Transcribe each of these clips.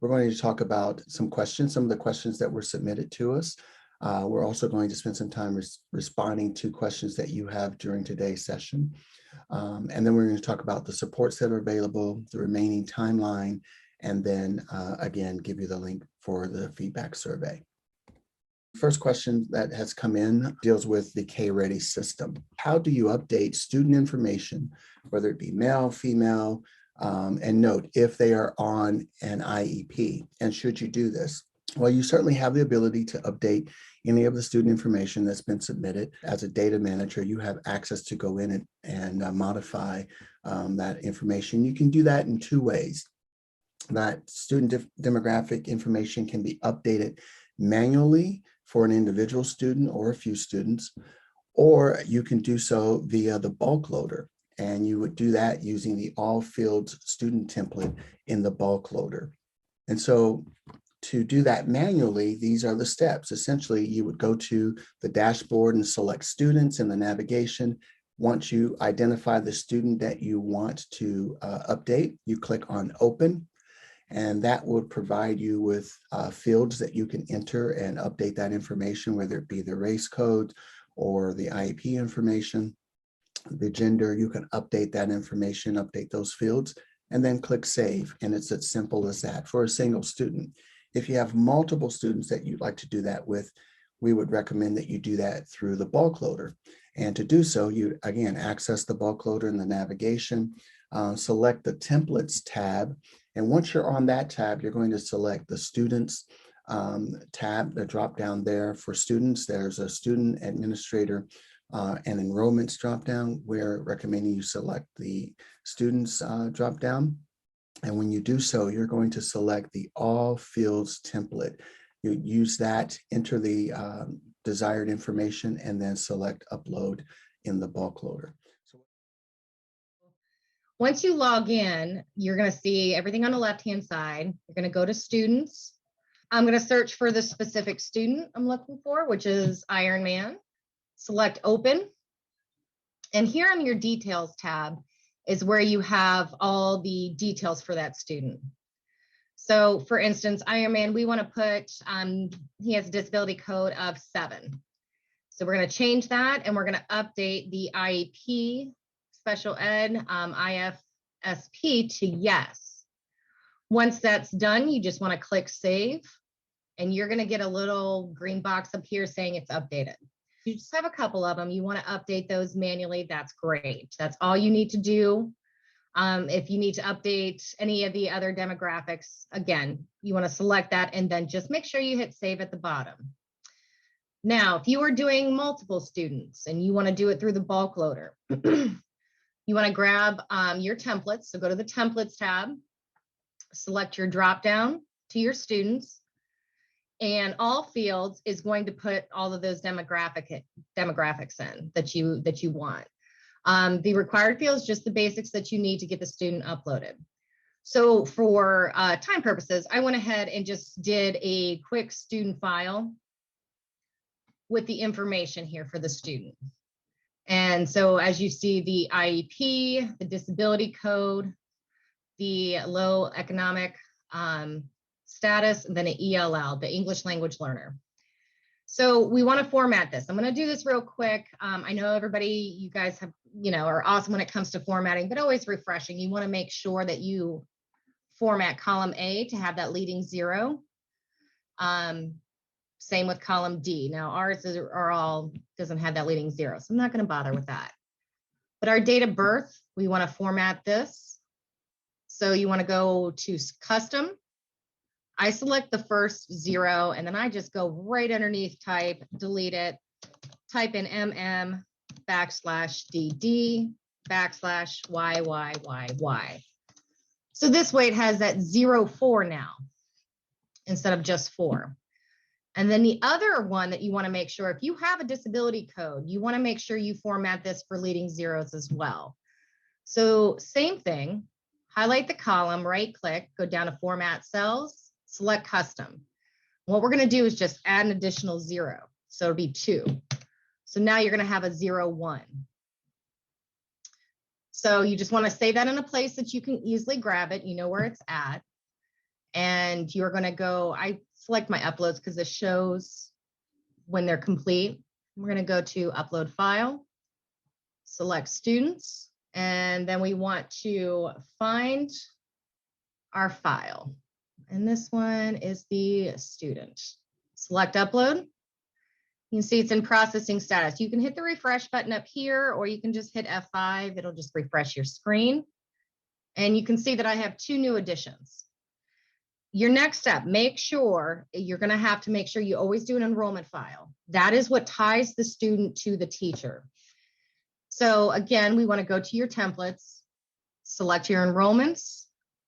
We're going to talk about some questions, some of the questions that were submitted to us. We're also going to spend some time responding to questions that you have during today's session. And then we're going to talk about the supports that are available, the remaining timeline, and then again, give you the link for the feedback survey. First question that has come in deals with the KReady system. How do you update student information, whether it be male, female, and note if they are on an IEP? And should you do this? Well, you certainly have the ability to update any of the student information that's been submitted. As a data manager, you have access to go in and modify that information. You can do that in two ways. That student demographic information can be updated manually for an individual student or a few students, or you can do so via the bulk loader. And you would do that using the all fields student template in the bulk loader. And so to do that manually, these are the steps. Essentially, you would go to the dashboard and select students in the navigation. Once you identify the student that you want to update, you click on open. And that will provide you with fields that you can enter and update that information, whether it be the race code or the IEP information, the gender. You can update that information, update those fields, and then click save. And it's as simple as that for a single student. If you have multiple students that you'd like to do that with, we would recommend that you do that through the bulk loader. And to do so, you again access the bulk loader in the navigation, select the templates tab. And once you're on that tab, you're going to select the students tab, the drop down there for students. There's a student administrator and enrollments drop down. We're recommending you select the students drop down. And when you do so, you're going to select the all fields template. You use that, enter the desired information, and then select upload in the bulk loader. Once you log in, you're going to see everything on the left-hand side. You're going to go to students. I'm going to search for the specific student I'm looking for, which is Ironman. Select open. And here on your details tab is where you have all the details for that student. So for instance, Ironman, we want to put, he has a disability code of 7. So we're going to change that and we're going to update the IEP special ed IFSP to yes. Once that's done, you just want to click save and you're going to get a little green box up here saying it's updated. You just have a couple of them. You want to update those manually. That's great. That's all you need to do. If you need to update any of the other demographics, again, you want to select that and then just make sure you hit save at the bottom. Now, if you are doing multiple students and you want to do it through the bulk loader, you want to grab your templates. So go to the templates tab, select your drop down to your students, and all fields is going to put all of those demographics in that you want. The required fields, just the basics that you need to get the student uploaded. So for time purposes, I went ahead and just did a quick student file with the information here for the student. And so as you see, the IEP, the disability code, the low economic status, and then an ELL, the English language learner. So we want to format this. I'm going to do this real quick. I know everybody, you guys have, are awesome when it comes to formatting, but always refreshing. You want to make sure that you format column A to have that leading 0. Same with column D. Now ours doesn't have that leading 0, so I'm not going to bother with that. But our date of birth, we want to format this. So you want to go to custom. I select the first 0, and then I just go right underneath type, delete it, type in MM/DD/YYYY. So this way it has that 04 now instead of just 4. And then the other one that you want to make sure, if you have a disability code, you want to make sure you format this for leading 0s as well. So same thing, highlight the column, right click, go down to format cells, select custom. What we're going to do is just add an additional 0. So it'll be 2. So now you're going to have a 01. So you just want to save that in a place that you can easily grab it. You know where it's at. and you're going to go, I select my uploads because it shows when they're complete. We're going to go to upload file, select students, and then we want to find our file. And this one is the student. Select upload. You can see it's in processing status. You can hit the refresh button up here, or you can just hit F5. It'll just refresh your screen. And you can see that I have 2 new additions. Your next step, make sure you're going to have to make sure you always do an enrollment file. That is what ties the student to the teacher. So again, we want to go to your templates, select your enrollments,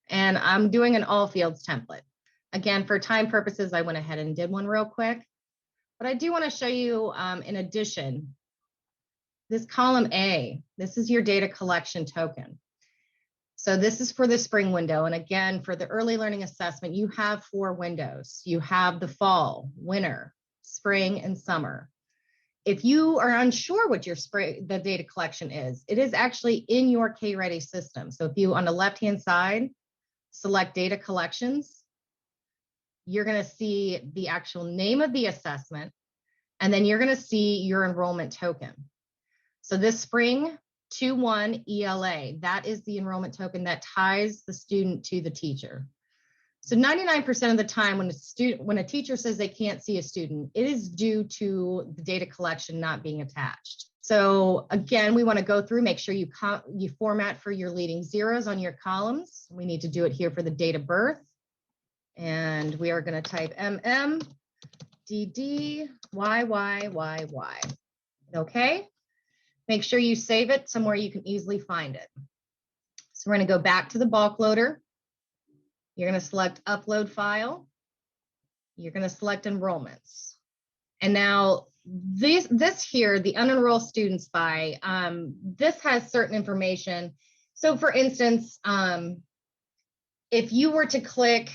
and I'm doing an all fields template. Again, for time purposes, I went ahead and did one real quick. But I do want to show you, in addition, this column A, this is your data collection token. So this is for the spring window. And again, for the early learning assessment, you have 4 windows. You have the fall, winter, spring, and summer. If you are unsure what your the data collection is, it is actually in your KReady system. So if you, on the left-hand side, select data collections, you're going to see the actual name of the assessment, and then you're going to see your enrollment token. So this spring 2-1 ELA, that is the enrollment token that ties the student to the teacher. So 99% of the time when a teacher says they can't see a student, it is due to the data collection not being attached. So again, we want to go through, make sure you format for your leading zeros on your columns. We need to do it here for the date of birth. And we are going to type MMDDYYYY. Okay. Make sure you save it somewhere you can easily find it. So we're going to go back to the bulk loader. You're going to select upload file. You're going to select enrollments. And now this here, the unenrolled students by, this has certain information. So for instance, if you were to click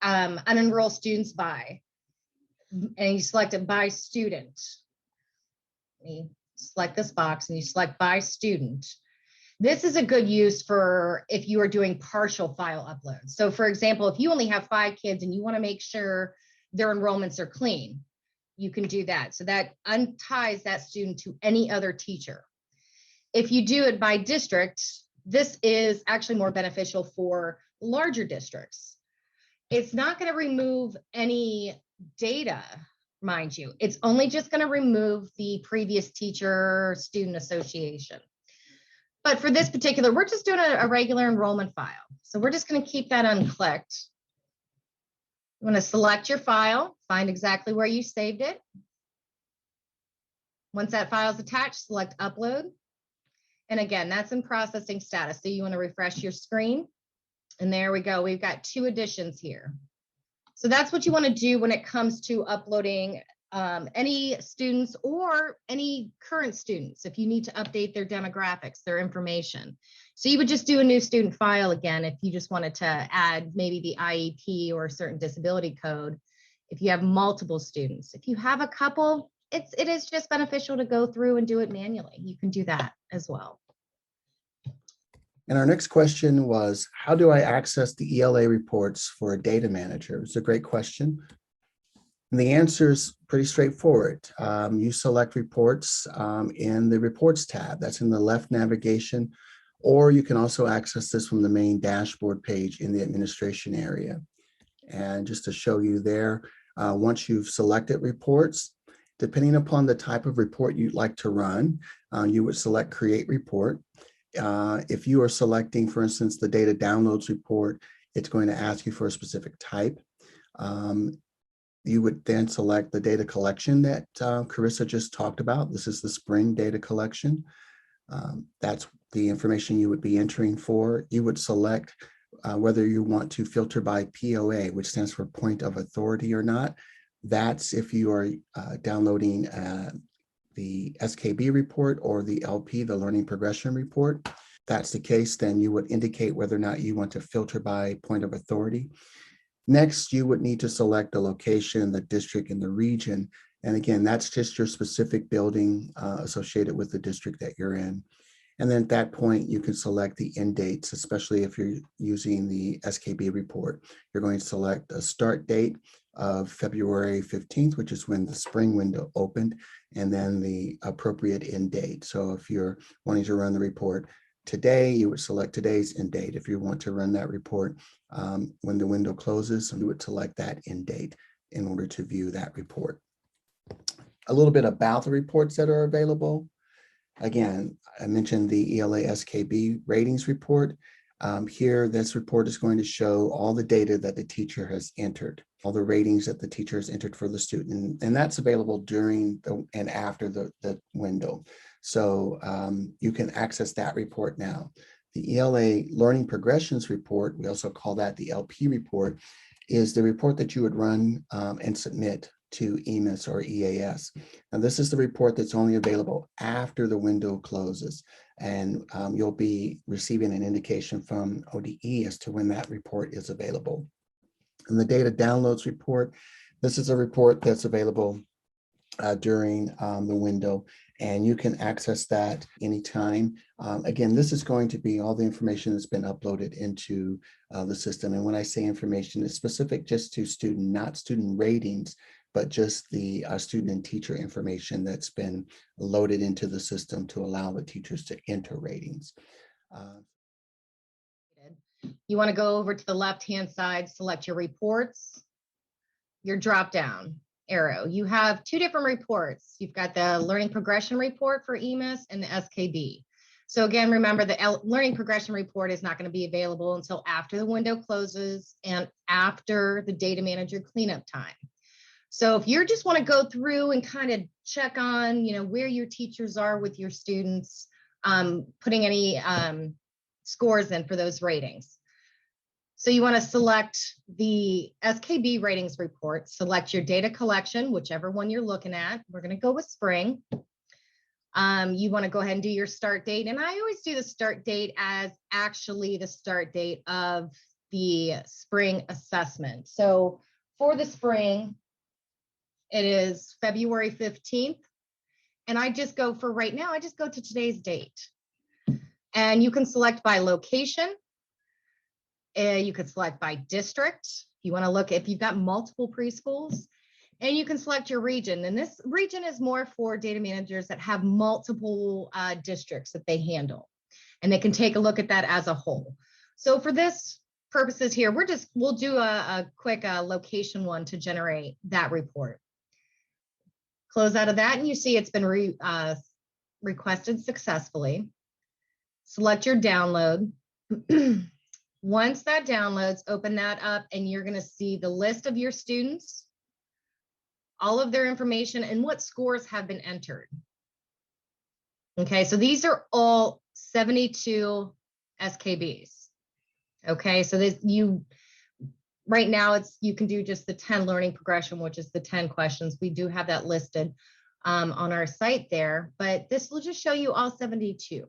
unenrolled students by, and you select it by student, you select this box and you select by student. This is a good use for if you are doing partial file uploads. So for example, if you only have 5 kids and you want to make sure their enrollments are clean, you can do that. So that unties that student to any other teacher. If you do it by district, this is actually more beneficial for larger districts. It's not going to remove any data, mind you. It's only just going to remove the previous teacher-student association. But for this particular, we're just doing a regular enrollment file. So we're just going to keep that unclicked. You want to select your file, find exactly where you saved it. Once that file is attached, select upload. And again, that's in processing status. So you want to refresh your screen. And there we go. We've got 2 additions here. So that's what you want to do when it comes to uploading any students or any current students, if you need to update their demographics, their information. So you would just do a new student file again if you just wanted to add maybe the IEP or a certain disability code. If you have multiple students, if you have a couple, it is just beneficial to go through and do it manually. You can do that as well. And our next question was, how do I access the ELA reports for a data manager? It's a great question. And the answer is pretty straightforward. You select reports in the reports tab. That's in the left navigation, or you can also access this from the main dashboard page in the administration area. And just to show you there, once you've selected reports, depending upon the type of report you'd like to run, you would select create report. If you are selecting, for instance, the data downloads report, it's going to ask you for a specific type. You would then select the data collection that Carissa just talked about. This is the spring data collection. That's the information you would be entering for. You would select whether you want to filter by POA, which stands for point of authority or not. That's if you are downloading the SKB report or the LP, the learning progression report. If that's the case, then you would indicate whether or not you want to filter by point of authority. Next, you would need to select the location, the district, and the region. And again, that's just your specific building associated with the district that you're in. And then at that point, you can select the end dates, especially if you're using the SKB report. You're going to select a start date of February 15th, which is when the spring window opened, and then the appropriate end date. So if you're wanting to run the report today, you would select today's end date. If you want to run that report when the window closes, you would select that end date in order to view that report. A little bit about the reports that are available. Again, I mentioned the ELA SKB ratings report. Here, this report is going to show all the data that the teacher has entered, all the ratings that the teacher has entered for the student, and that's available during and after the window. So you can access that report now. The ELA Learning Progressions report, we also call that the LP report, is the report that you would run and submit to EMIS or EAS. Now, this is the report that's only available after the window closes, and you'll be receiving an indication from ODE as to when that report is available. And the data downloads report, this is a report that's available during the window, and you can access that anytime. Again, this is going to be all the information that's been uploaded into the system. And when I say information, it's specific just to student, not student ratings, but just the student and teacher information that's been loaded into the system to allow the teachers to enter ratings. You want to go over to the left-hand side, select your reports, your drop-down arrow. You have two different reports. You've got the learning progression report for EMIS and the SKB. So again, remember the learning progression report is not going to be available until after the window closes and after the data manager cleanup time. So if you just want to go through and kind of check on, where your teachers are with your students, putting any scores in for those ratings. So you want to select the SKB ratings report, select your data collection, whichever one you're looking at. We're going to go with spring. You want to go ahead and do your start date. And I always do the start date as actually the start date of the spring assessment. So for the spring, it is February 15th. And I just go for right now, I just go to today's date. And you can select by location. You could select by district. You want to look if you've got multiple preschools, and you can select your region. And this region is more for data managers that have multiple districts that they handle, and they can take a look at that as a whole. So for this purposes here, we'll do a quick location one to generate that report. Close out of that, and you see it's been requested successfully. Select your download. Once that downloads, open that up, and you're going to see the list of your students, all of their information, and what scores have been entered. Okay, so these are all 72 SKBs. Okay, so right now you can do just the 10 learning progression, which is the 10 questions. We do have that listed on our site there, but this will just show you all 72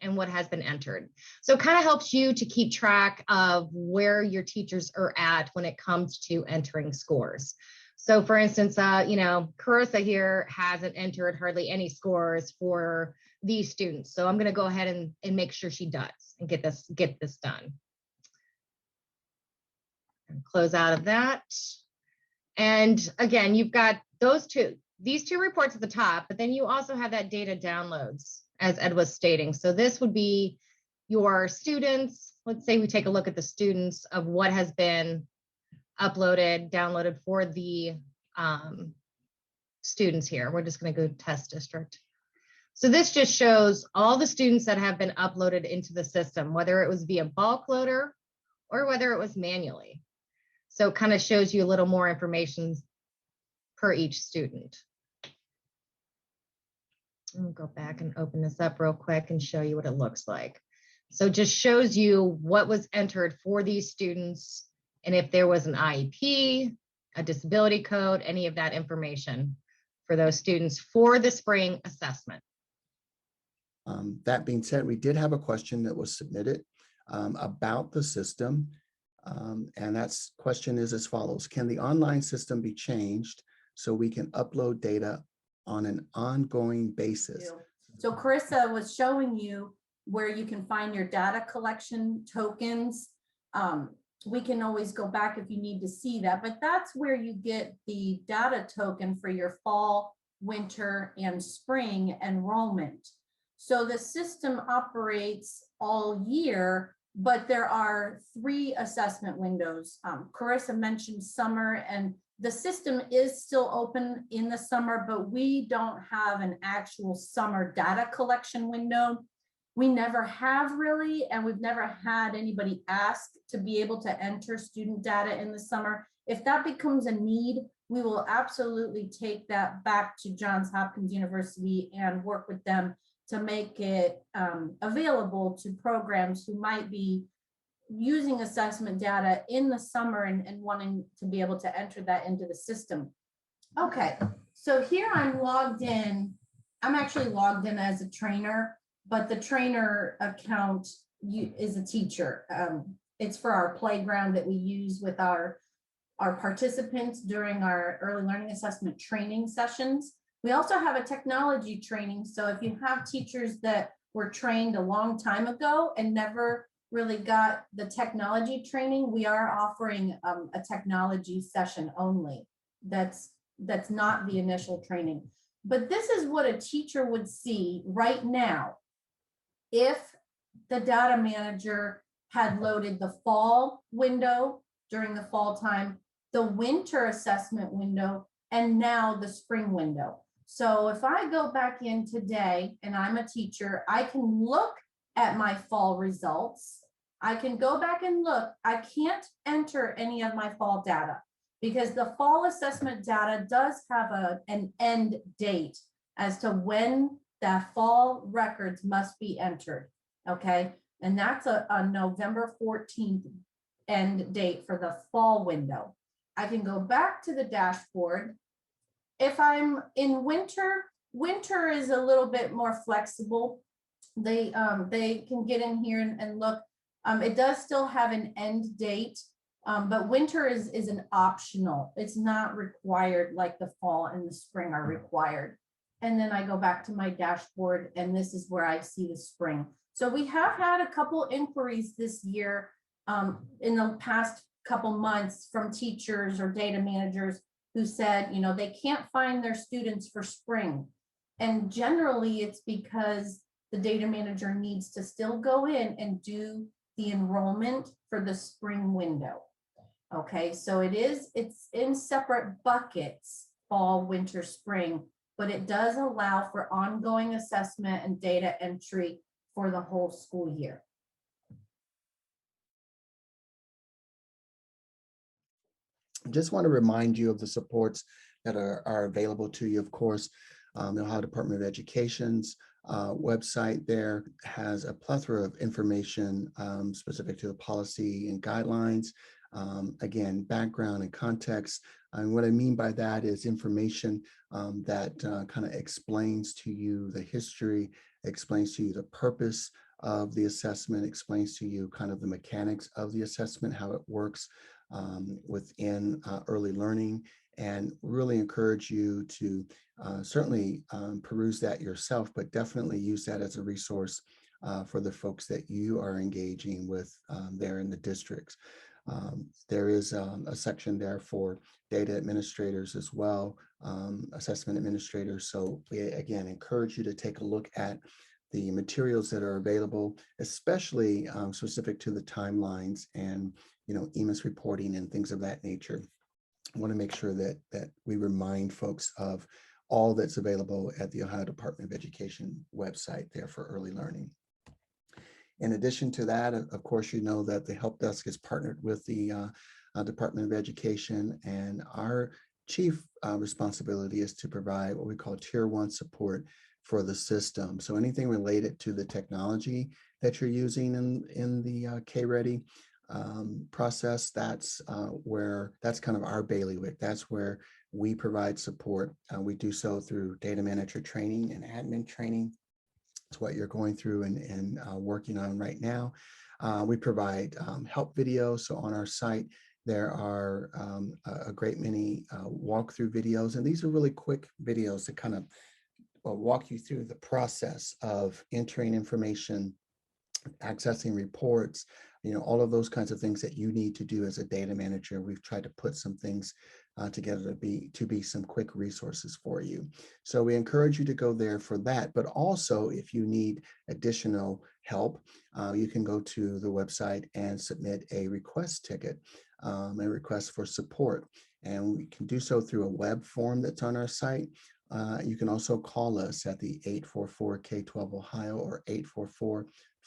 and what has been entered. So it kind of helps you to keep track of where your teachers are at when it comes to entering scores. So for instance, Carissa here hasn't entered hardly any scores for these students. So I'm going to go ahead and make sure she does and get this done. And close out of that. And again, you've got these two reports at the top, but then you also have that data downloads, as Ed was stating. So this would be your students. Let's say we take a look at the students of what has been downloaded for the students here. We're just going to go test district. So this just shows all the students that have been uploaded into the system, whether it was via bulk loader or whether it was manually. So it kind of shows you a little more information per each student. I'll go back and open this up real quick and show you what it looks like. So it just shows you what was entered for these students, and if there was an IEP, a disability code, any of that information for those students for the spring assessment. That being said, we did have a question that was submitted about the system. And that question is as follows: can the online system be changed so we can upload data on an ongoing basis? So Carissa was showing you where you can find your data collection tokens. We can always go back if you need to see that, but that's where you get the data token for your fall, winter, and spring enrollment. So the system operates all year, but there are 3 assessment windows. Carissa mentioned summer, and the system is still open in the summer, but we don't have an actual summer data collection window. We never have really, and we've never had anybody ask to be able to enter student data in the summer. If that becomes a need, we will absolutely take that back to Johns Hopkins University and work with them to make it available to programs who might be using assessment data in the summer and wanting to be able to enter that into the system. Okay, so here I'm logged in. I'm actually logged in as a trainer, but the trainer account is a teacher. It's for our playground that we use with our participants during our early learning assessment training sessions. We also have a technology training. So if you have teachers that were trained a long time ago and never really got the technology training, we are offering a technology session only. That's not the initial training. But this is what a teacher would see right now if the data manager had loaded the fall window during the fall time, the winter assessment window, and now the spring window. So if I go back in today and I'm a teacher, I can look at my fall results. I can go back and look. I can't enter any of my fall data because the fall assessment data does have an end date as to when the fall records must be entered, okay? And that's a November 14th end date for the fall window. I can go back to the dashboard. If I'm in winter, winter is a little bit more flexible. They can get in here and look. It does still have an end date, but winter is an optional. It's not required like the fall and the spring are required. And then I go back to my dashboard, and this is where I see the spring. So we have had a couple inquiries this year in the past couple months from teachers or data managers who said, you know, they can't find their students for spring. And generally it's because the data manager needs to still go in and do the enrollment for the spring window. Okay, so it's in separate buckets, fall, winter, spring, but it does allow for ongoing assessment and data entry for the whole school year. Just want to remind you of the supports that are available to you. Of course, the Ohio Department of Education's website there has a plethora of information specific to the policy and guidelines. Again, background and context. And what I mean by that is information that kind of explains to you the history, explains to you the purpose of the assessment, explains to you kind of the mechanics of the assessment, how it works within early learning, and really encourage you to certainly peruse that yourself, but definitely use that as a resource for the folks that you are engaging with there in the districts. There is a section there for data administrators as well, assessment administrators. So we again encourage you to take a look at the materials that are available, especially specific to the timelines and EMIS reporting and things of that nature. I want to make sure that we remind folks of all that's available at the Ohio Department of Education website there for early learning. In addition to that, of course, you know that the help desk is partnered with the Department of Education, and our chief responsibility is to provide what we call Tier 1 support for the system. So anything related to the technology that you're using in the KReady process, that's kind of our bailiwick. That's where we provide support. We do so through data manager training and admin training. It's what you're going through and working on right now. We provide help videos. So on our site, there are a great many walkthrough videos, and these are really quick videos that kind of walk you through the process of entering information accessing reports, all of those kinds of things that you need to do as a data manager. We've tried to put some things together to be some quick resources for you. So we encourage you to go there for that. But also, if you need additional help, you can go to the website and submit a request ticket, a request for support. And we can do so through a web form that's on our site. You can also call us at the 844-K12 Ohio or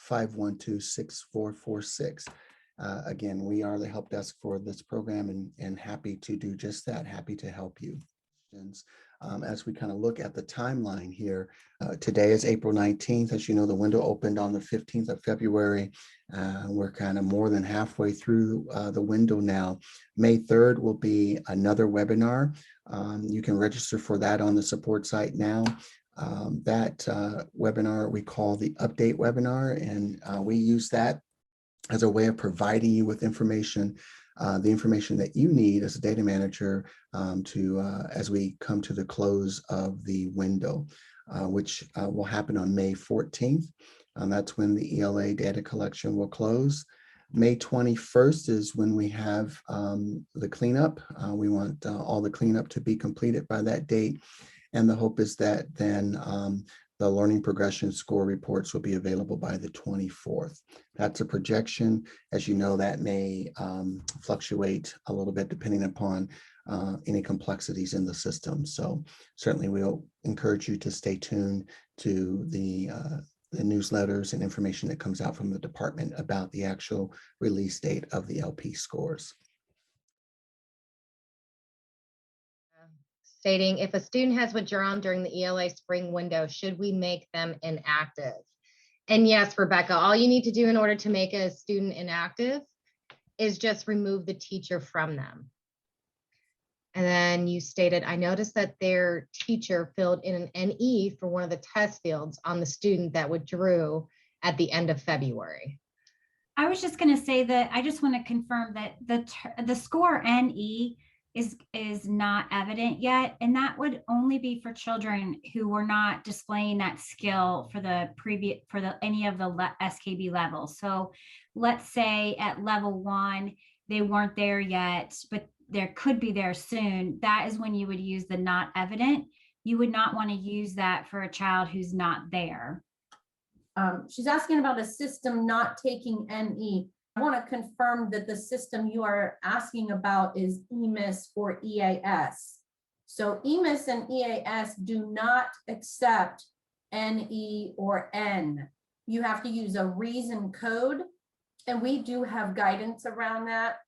844-512-6446. Again, we are the help desk for this program and happy to do just that, happy to help you. As we kind of look at the timeline here, today is April 19th. As you know, the window opened on the 15th of February. We're kind of more than halfway through the window now. May 3rd will be another webinar. You can register for that on the support site now. That webinar we call the update webinar, and we use that as a way of providing you with information, the information that you need as a data manager as we come to the close of the window, which will happen on May 14th. That's when the ELA data collection will close. May 21st is when we have the cleanup. We want all the cleanup to be completed by that date. And the hope is that then the learning progression score reports will be available by the 24th. That's a projection. As you know, that may fluctuate a little bit depending upon any complexities in the system. So certainly we'll encourage you to stay tuned to the newsletters and information that comes out from the department about the actual release date of the LP scores. Stating, if a student has withdrawn during the ELA spring window, should we make them inactive? And yes, Rebecca, all you need to do in order to make a student inactive is just remove the teacher from them. And then you stated, I noticed that their teacher filled in an NE for one of the test fields on the student that withdrew at the end of February. I was just going to say that I just want to confirm that the score NE is not evident yet, and that would only be for children who were not displaying that skill for any of the SKB levels. So let's say at level 1 they weren't there yet, but there could be there soon. That is when you would use the not evident. You would not want to use that for a child who's not there. She's asking about a system not taking NE. I want to confirm that the system you are asking about is EMIS or EAS. So EMIS and EAS do not accept NE or N. You have to use a reason code, and we do have guidance around that.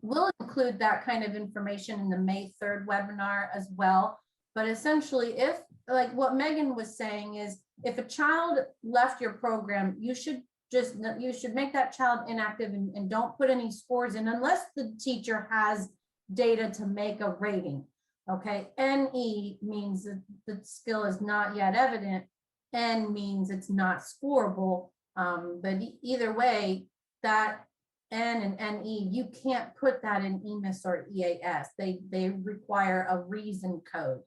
We'll include that kind of information in the May 3rd webinar as well. But essentially, if, like what Megan was saying, is if a child left your program, you should make that child inactive and don't put any scores in unless the teacher has data to make a rating. Okay, NE means that the skill is not yet evident. N means it's not scoreable. But either way, that N and NE, you can't put that in EMIS or EAS. They require a reason code.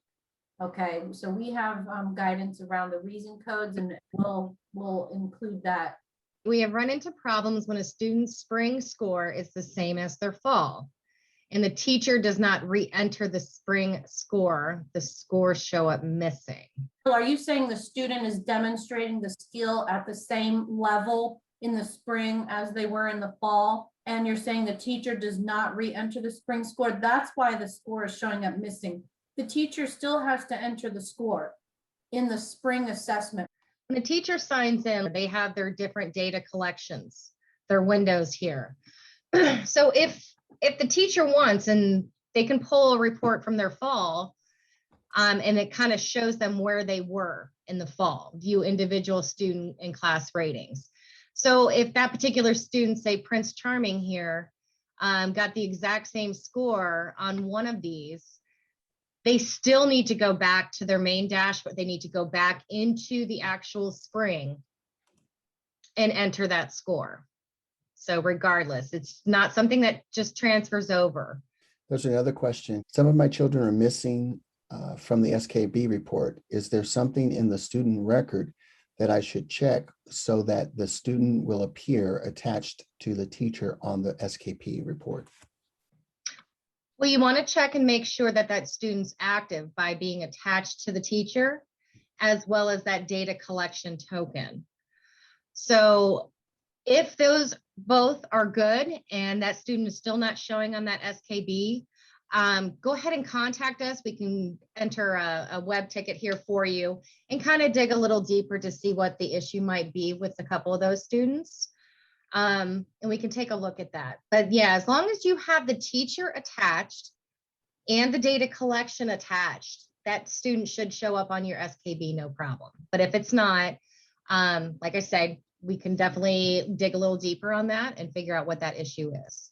Okay, so we have guidance around the reason codes, and we'll include that. We have run into problems when a student's spring score is the same as their fall, and the teacher does not re-enter the spring score. The scores show up missing. Are you saying the student is demonstrating the skill at the same level in the spring as they were in the fall, and you're saying the teacher does not re-enter the spring score? That's why the score is showing up missing. The teacher still has to enter the score in the spring assessment. When the teacher signs in, they have their different data collections, their windows here. So if the teacher wants, and they can pull a report from their fall, and it kind of shows them where they were in the fall, view individual student and class ratings. So if that particular student, say Prince Charming here, got the exact same score on one of these, they still need to go back to their main dashboard. They need to go back into the actual spring and enter that score. So regardless, it's not something that just transfers over. There's another question. Some of my children are missing from the SKB report. Is there something in the student record that I should check so that the student will appear attached to the teacher on the SKP report? Well, you want to check and make sure that that student's active by being attached to the teacher, as well as that data collection token. So if those both are good and that student is still not showing on that SKB, go ahead and contact us. We can enter a web ticket here for you and kind of dig a little deeper to see what the issue might be with a couple of those students. And we can take a look at that. But yeah, as long as you have the teacher attached and the data collection attached, that student should show up on your SKB, no problem. But if it's not, like I said, we can definitely dig a little deeper on that and figure out what that issue is.